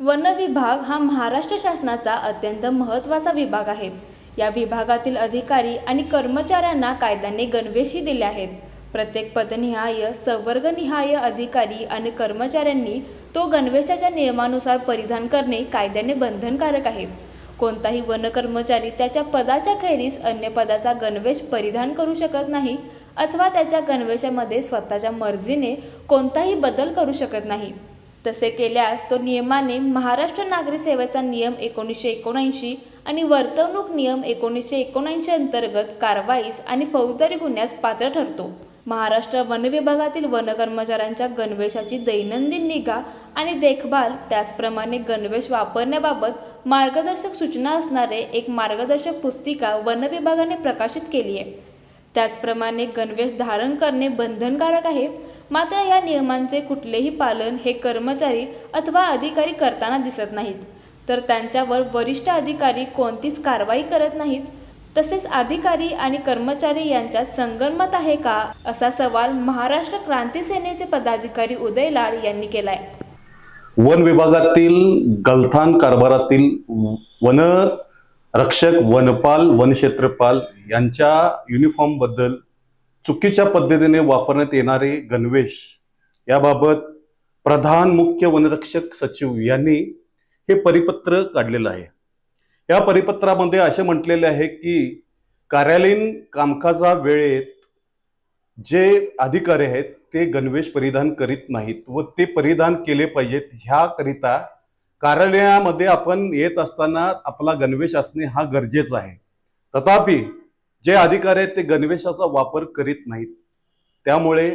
One विभाग हा महाराष्ट्र शासनाचा अत्यंत महत्त्वाचा विभाग आहे। या विभागातील अधिकारी आणि कर्मचाऱ्यांना कायद्याने गणवेशही दिले आहेत। प्रत्येक पदनिहाय, संवर्गनिहाय अधिकारी आणि कर्मचाऱ्यांनी तो गणवेशाच्या नियमानुसार परिधान करणे कायद्याने बंधनकारक आहे। कोणताही वन कर्मचारी त्याच्या पदाच्या खेरीज अन्य पदाचा गणवेश परिधान करू शकत नाही अथवा त्याच्या गणवेशामध्ये स्वतःच्या मर्जीने कोणताही बदल करू शकत नाही। तसे केल्यास तो नियमाने महाराष्ट्र नागरी सेवेचा नियम 1979 आणि वर्तवणूक नियम 1979 अंतर्गत कारवाईस आणि फौजदारी गुन्ह्यास पात्र ठरतो। महाराष्ट्र वन विभागातील वन कर्मचाऱ्यांच्या गणवेशाची दैनंदिन निगा आणि देखभाल, त्याचप्रमाणे गणवेश वापरण्याबाबत मार्गदर्शक सूचना असणारे एक मार्गदर्शक पुस्तिका वन विभागाने प्रकाशित केली आहे। त्याचप्रमाणे गणवेश धारण करणे बंधनकारक आहे, मात्र या नियमांचे कुठलेही पालन हे कर्मचारी अथवा अधिकारी करताना दिसत नाहीत, तर त्यांच्यावर वरिष्ठ अधिकारी कोणतीच कारवाई करत नाहीत। तसेच अधिकारी आणि कर्मचारी यांच्यात संगनमत आहे का, असा सवाल महाराष्ट्र क्रांती सेनेचे पदाधिकारी उदय लाड यांनी केलाय। वन विभागातील गलथान कारभारातील वन रक्षक, वनपाल, वनक्षेत्रपाल यांच्या युनिफॉर्म बद्दल चुकीच्या पद्धतीने वापरण्यात येणारे गणवेश याबाबत प्रधान मुख्य वनरक्षक सचिव यांनी हे परिपत्र काढलेलं आहे। या परिपत्रामध्ये असे म्हटलेले आहे की कार्यालयीन कामकाजा वेळेत जे अधिकारी आहेत ते गणवेश परिधान करीत नाहीत व ते परिधान केले पाहिजेत। ह्याकरिता कार्यालयामध्ये आपण येत असताना आपला गणवेश असणे हा गरजेचा आहे। तथापि जे अधिकारी आहेत ते गणवेशाचा वापर करीत नाहीत, त्यामुळे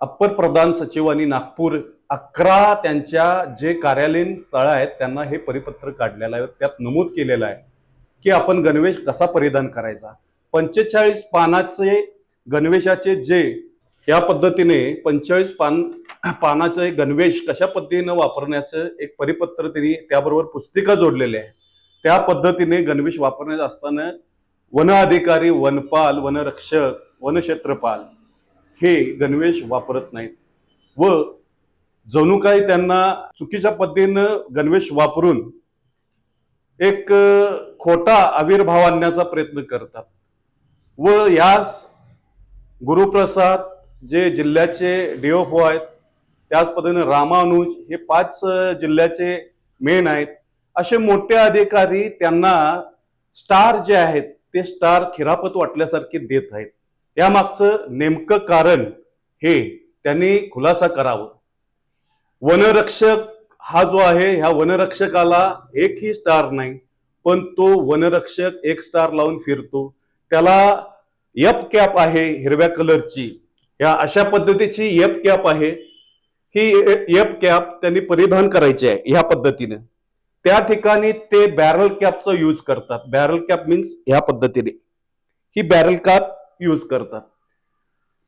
अप्पर प्रधान सचिवांनी नागपूर 11 त्यांच्या जे कार्यालयीन स्थळ आहेत त्यांना हे परिपत्र काढलेलं आहे। त्यात नमूद केलेलं आहे की आपण गणवेश कसा परिधान करायचा। 45 पानाचे गणवेशाचे जे या पद्धतीने 45 पानाचे गणवेश कशा पद्धतीने वापरण्याचं एक परिपत्र त्यांनी त्याबरोबर पुस्तिका जोडलेली आहे। त्या पद्धतीने गणवेश वापरण्यात असताना वन अधिकारी, वनपाल, वनरक्षक, वनक्षेत्रपाल हे गणवेश वापरत नाहीत व जणू काही त्यांना चुकीच्या पद्धतीनं गणवेश वापरून एक खोटा आविर्भाव आणण्याचा प्रयत्न करतात व यास गुरुप्रसाद जे जिल्ह्याचे DFO आहेत, त्याच पद्धतीने रामानुज हे 5 जिल्ह्याचे मेन आहेत, असे मोठे अधिकारी त्यांना स्टार जे आहेत ते स्टार खिरापत वाटल्यासारखे देत आहेत। यामागचं नेमकं कारण हे त्यांनी खुलासा करावं। वनरक्षक हा जो आहे, ह्या वनरक्षकाला एकही स्टार नाही, पण तो वनरक्षक एक स्टार लावून फिरतो। त्याला एफ कॅप आहे हिरव्या कलरची, या अशा पद्धतीची एफ कॅप आहे। ही एफ कॅप त्यांनी परिधान करायची आहे ह्या पद्धतीने। त्या ठिकाणी ते बॅरल कॅपचा यूज करतात। बॅरल कॅप मीन्स ह्या पद्धतीने ही बॅरल कॅप यूज करतात।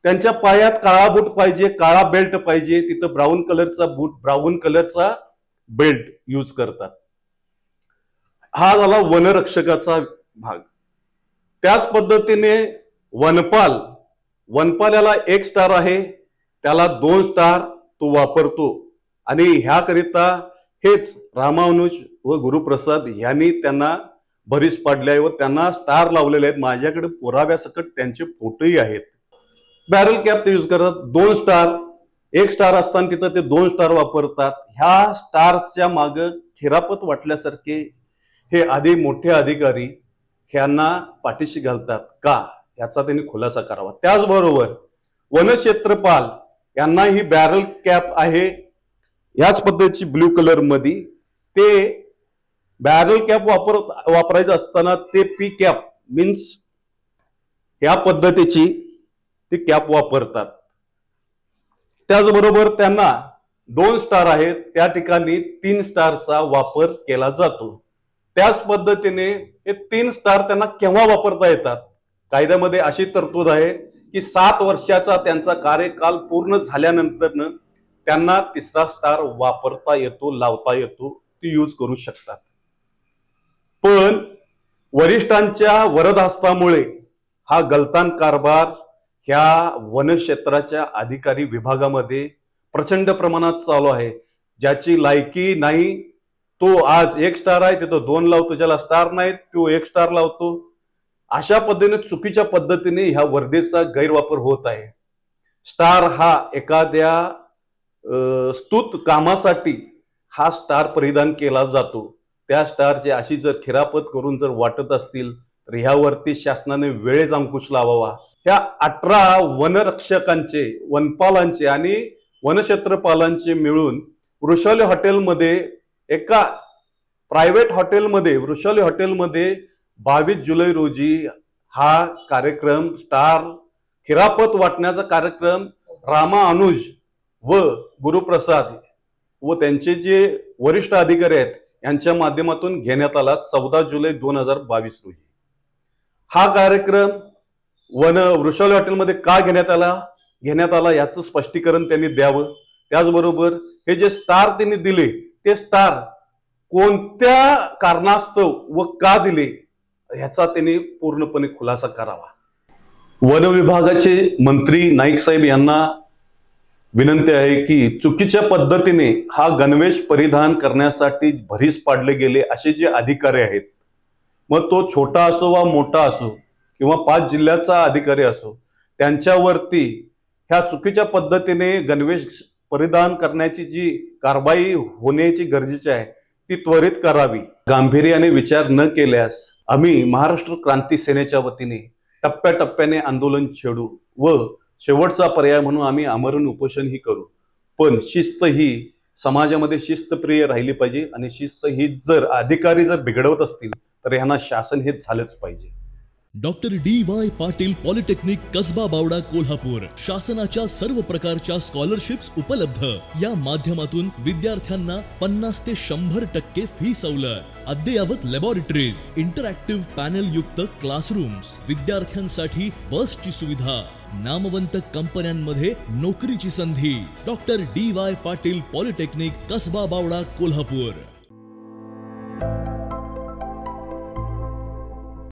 त्यांच्या पायात काळा बूट पाहिजे, काळा बेल्ट पाहिजे, तिथं ब्राऊन कलरचा बूट, ब्राऊन कलरचा बेल्ट यूज करतात। हा झाला वनरक्षकाचा भाग। त्याच पद्धतीने वनपाल याला 1 स्टार आहे, त्याला 2 स्टार तो वापरतो आणि ह्याकरिता हेच रामानुज व गुरुप्रसाद यांनी त्यांना भरीस पाडले व त्यांना स्टार लावलेले आहेत। माझ्याकडे पुराव्यासकट त्यांचे फोटोही आहेत। बॅरल कॅप ते यूज करतात। 2 स्टार, 1 स्टार असताना तिथं ते 2 स्टार वापरतात। ह्या स्टारच्या मागे खिरापत वाटल्यासारखे हे मोठे अधिकारी ह्यांना पाठीशी घालतात का, याचा त्यांनी खुलासा करावा। त्याचबरोबर वनक्षेत्रपाल यांना ही बॅरल कॅप आहे याच पद्धतीची ब्ल्यू कलर मध्ये। ते बॅरल कॅप वापरायचं असताना ते पी कॅप मीन्स या पद्धतीची ती कॅप वापरतात। त्याचबरोबर त्यांना 2 स्टार आहेत, त्या ठिकाणी 3 स्टारचा वापर केला जातो। त्याच पद्धतीने हे 3 स्टार त्यांना केव्हा वापरता येतात, कायद्यामध्ये अशी तरतूद आहे की 7 वर्षाचा त्यांचा कार्यकाल पूर्ण झाल्यानंतर त्यांना 3रा स्टार वापरता येतो, लावता येतो, ती यूज करू शकतात। पण वरिष्ठांच्या वरदहस्तामुळे हा गलतान कारभार ह्या वनक्षेत्राच्या अधिकारी विभागामध्ये प्रचंड प्रमाणात चालू आहे। ज्याची लायकी नाही तो आज 1 स्टार आहे तिथं 2 लावतो, ज्याला स्टार नाहीत तो 1 स्टार लावतो. अशा पद्धतीने चुकीच्या पद्धतीने ह्या वर्दीचा गैरवापर होत आहे. स्टार हा एखाद्या स्तुत कामासाठी हा स्टार परिधान केला जातो. त्या स्टारची अशी जर खिरापत करून जर वाटत असतील तर ह्यावरती शासनाने वेळेत अंकुश लावावा. ह्या 18 वनरक्षकांचे, वनपालांचे आणि वनक्षेत्रपालांचे मिळून वृषाली हॉटेलमध्ये, एका प्रायव्हेट हॉटेलमध्ये, वृषाली हॉटेलमध्ये 22 जुलै रोजी हा कार्यक्रम, स्टार खिरापत वाटण्याचा कार्यक्रम रामा अनुज व गुरुप्रसाद व त्यांचे जे वरिष्ठ अधिकारी आहेत यांच्या माध्यमातून घेण्यात आला 14 जुलै 2022 रोजी. हा कार्यक्रम वृषाली हॉटेलमध्ये का घेण्यात आला याचं स्पष्टीकरण त्यांनी द्यावं. त्याचबरोबर हे जे स्टार त्यांनी दिले ते स्टार कोणत्या कारणास्तव व का दिले ह्याचा त्यांनी पूर्णपणे खुलासा करावा. वन विभागाचे मंत्री नाईक साहेब यांना विनंती आहे की चुकीच्या पद्धतीने हा गणवेश परिधान करण्यासाठी भरीस पाडले गेले असे जे अधिकारी आहेत, मग तो छोटा असो वा मोठा असो किंवा 5 जिल्ह्याचा अधिकारी असो, त्यांच्यावरती ह्या चुकीच्या पद्धतीने गणवेश परिधान करण्याची जी कारवाई होण्याची गरजेची आहे ती त्वरित करावी. गांभीर्याने विचार न केल्यास आम्ही महाराष्ट्र क्रांती सेनेच्या वतीने टप्प्याटप्प्याने आंदोलन छेडू व शेवटचा पर्याय म्हणून आम्ही आमरण उपोषण ही करू. पण शिस्त ही समाजामध्ये शिस्तप्रिय राहिली पाहिजे आणि शिस्त ही जर अधिकारी जर बिघडवत असतील तर यांना शासन हे झालंच पाहिजे. Doctor DY Patil polytechnic Kasaba Bawada Kolhapur शासनाच्या सर्व प्रकारच्या स्कॉलरशिप्स उपलब्ध. या माध्यमातून विद्यार्थ्यांना 50 ते 100% फी सवलत, अद्ययावत लॅबोरेटरीज, इंटरॅक्टिव्ह पॅनल युक्त क्लासरूम्स, विद्यार्थ्यांसाठी बसची सुविधा, नामवंत कंपन्यांमध्ये नोकरीची संधी. Doctor DY Patil polytechnic Kasaba Bawada Kolhapur.